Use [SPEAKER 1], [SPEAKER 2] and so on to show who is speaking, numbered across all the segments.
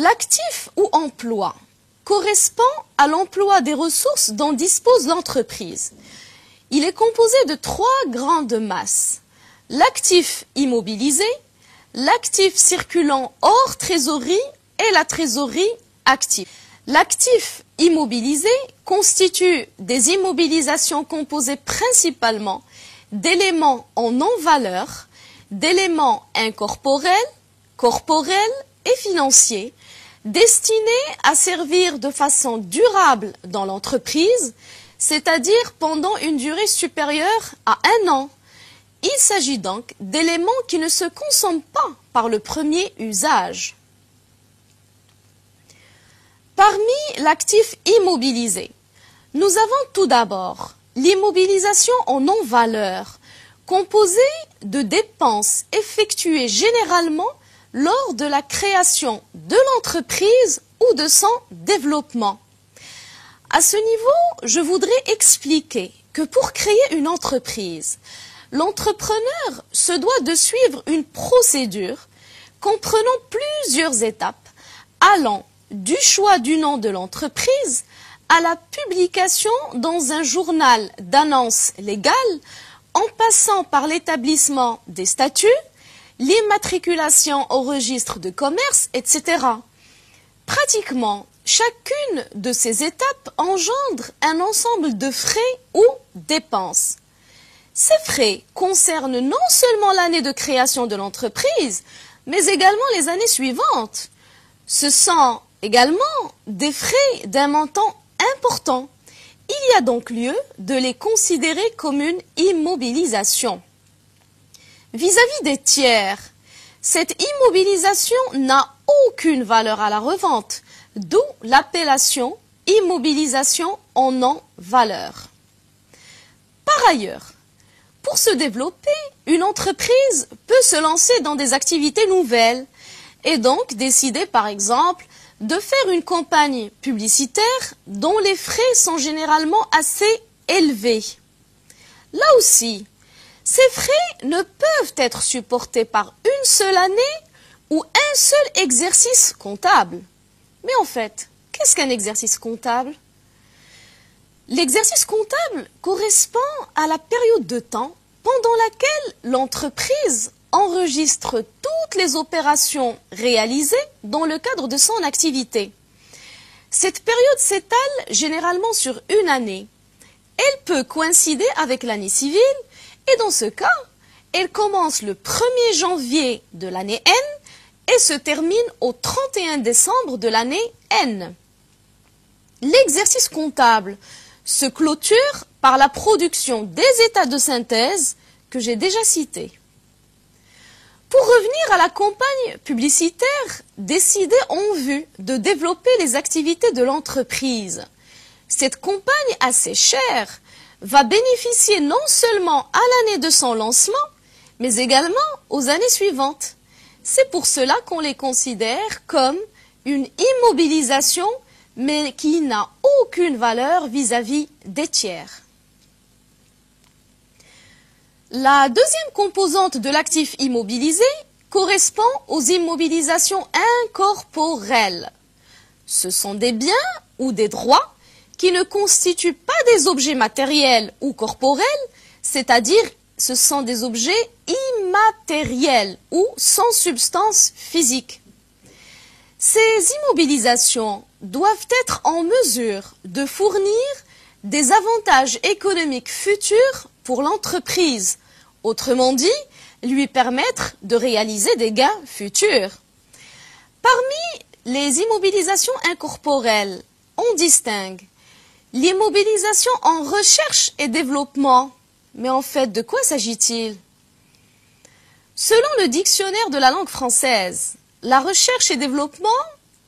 [SPEAKER 1] L'actif ou emploi correspond à l'emploi des ressources dont dispose l'entreprise. Il est composé de trois grandes masses. L'actif immobilisé, l'actif circulant hors trésorerie et la trésorerie active. L'actif immobilisé constitue des immobilisations composées principalement d'éléments en non-valeur, d'éléments incorporels, corporels et financiers, destinés à servir de façon durable dans l'entreprise, c'est-à-dire pendant une durée supérieure à 1 an. Il s'agit donc d'éléments qui ne se consomment pas par le premier usage. Parmi l'actif immobilisé, nous avons tout d'abord l'immobilisation en non-valeur, composée de dépenses effectuées généralement lors de la création de l'entreprise ou de son développement. À ce niveau, je voudrais expliquer que pour créer une entreprise, l'entrepreneur se doit de suivre une procédure comprenant plusieurs étapes allant du choix du nom de l'entreprise à la publication dans un journal d'annonces légales, en passant par l'établissement des statuts, l'immatriculation au registre de commerce, etc. Pratiquement, chacune de ces étapes engendre un ensemble de frais ou dépenses. Ces frais concernent non seulement l'année de création de l'entreprise, mais également les années suivantes. Ce sont également des frais d'un montant important. Il y a donc lieu de les considérer comme une immobilisation. Vis-à-vis des tiers, cette immobilisation n'a aucune valeur à la revente, d'où l'appellation immobilisation en non-valeur. Par ailleurs, pour se développer, une entreprise peut se lancer dans des activités nouvelles et donc décider par exemple de faire une campagne publicitaire dont les frais sont généralement assez élevés. Là aussi, ces frais ne peuvent être supportés par une seule année ou un seul exercice comptable. Mais en fait, qu'est-ce qu'un exercice comptable? L'exercice comptable correspond à la période de temps pendant laquelle l'entreprise enregistre toutes les opérations réalisées dans le cadre de son activité. Cette période s'étale généralement sur une année. Elle peut coïncider avec l'année civile et dans ce cas, elle commence le 1er janvier de l'année N et se termine au 31 décembre de l'année N. L'exercice comptable se clôture par la production des états de synthèse que j'ai déjà cités. Pour revenir à la campagne publicitaire décidée en vue de développer les activités de l'entreprise, cette campagne assez chère va bénéficier non seulement à l'année de son lancement, mais également aux années suivantes. C'est pour cela qu'on les considère comme une immobilisation, mais qui n'a aucune valeur vis-à-vis des tiers. La deuxième composante de l'actif immobilisé correspond aux immobilisations incorporelles. Ce sont des biens ou des droits qui ne constituent pas des objets matériels ou corporels, c'est-à-dire ce sont des objets immatériels ou sans substance physique. Ces immobilisations doivent être en mesure de fournir des avantages économiques futurs pour l'entreprise, autrement dit, lui permettre de réaliser des gains futurs. Parmi les immobilisations incorporelles, on distingue l'immobilisation en recherche et développement. Mais en fait, de quoi s'agit-il? Selon le dictionnaire de la langue française, la recherche et développement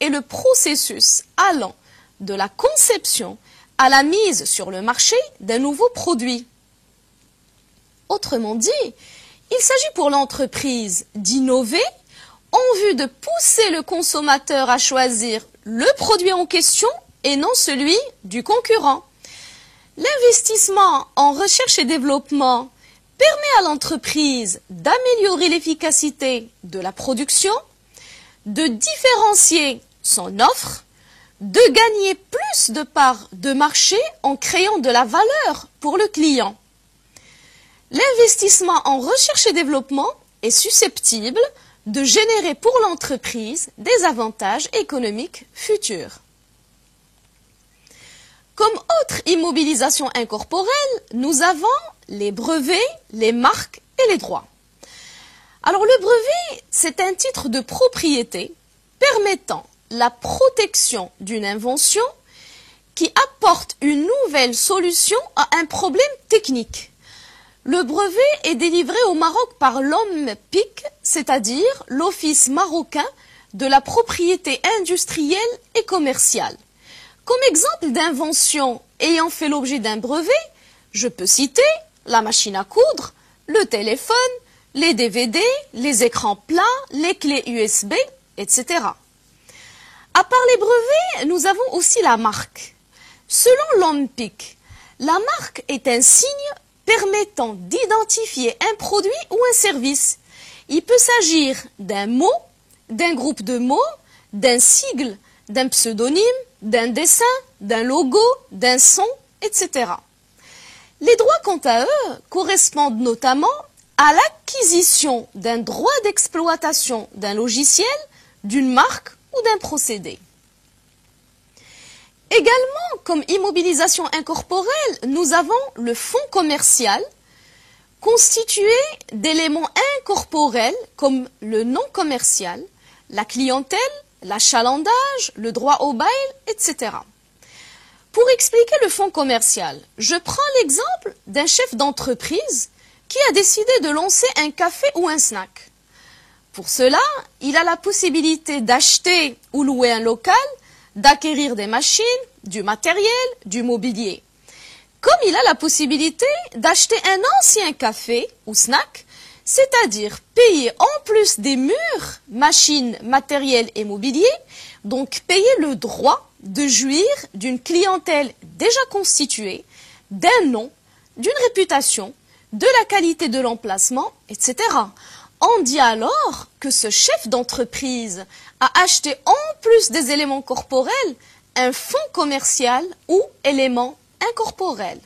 [SPEAKER 1] est le processus allant de la conception à la mise sur le marché d'un nouveau produit. Autrement dit, il s'agit pour l'entreprise d'innover en vue de pousser le consommateur à choisir le produit en question et non celui du concurrent. L'investissement en recherche et développement permet à l'entreprise d'améliorer l'efficacité de la production, de différencier son offre, de gagner plus de parts de marché en créant de la valeur pour le client. L'investissement en recherche et développement est susceptible de générer pour l'entreprise des avantages économiques futurs. Comme autre immobilisation incorporelle, nous avons les brevets, les marques et les droits. Alors le brevet, c'est un titre de propriété permettant la protection d'une invention qui apporte une nouvelle solution à un problème technique. Le brevet est délivré au Maroc par l'OMPIC, c'est-à-dire l'Office marocain de la propriété industrielle et commerciale. Comme exemple d'invention ayant fait l'objet d'un brevet, je peux citer la machine à coudre, le téléphone, les DVD, les écrans plats, les clés USB, etc. À part les brevets, nous avons aussi la marque. Selon l'OMPIC, la marque est un signe permettant d'identifier un produit ou un service. Il peut s'agir d'un mot, d'un groupe de mots, d'un sigle, d'un pseudonyme, d'un dessin, d'un logo, d'un son, etc. Les droits, quant à eux, correspondent notamment à l'acquisition d'un droit d'exploitation d'un logiciel, d'une marque ou d'un procédé. Également, comme immobilisation incorporelle, nous avons le fonds commercial, constitué d'éléments incorporels comme le nom commercial, la clientèle, l'achalandage, le droit au bail, etc. Pour expliquer le fonds commercial, je prends l'exemple d'un chef d'entreprise qui a décidé de lancer un café ou un snack. Pour cela, il a la possibilité d'acheter ou louer un local, d'acquérir des machines, du matériel, du mobilier. Comme il a la possibilité d'acheter un ancien café ou snack, c'est-à-dire payer en plus des murs, machines, matériel et mobilier, donc payer le droit de jouir d'une clientèle déjà constituée, d'un nom, d'une réputation, de la qualité de l'emplacement, etc. On dit alors que ce chef d'entreprise a acheté en plus des éléments corporels un fonds commercial ou élément incorporel.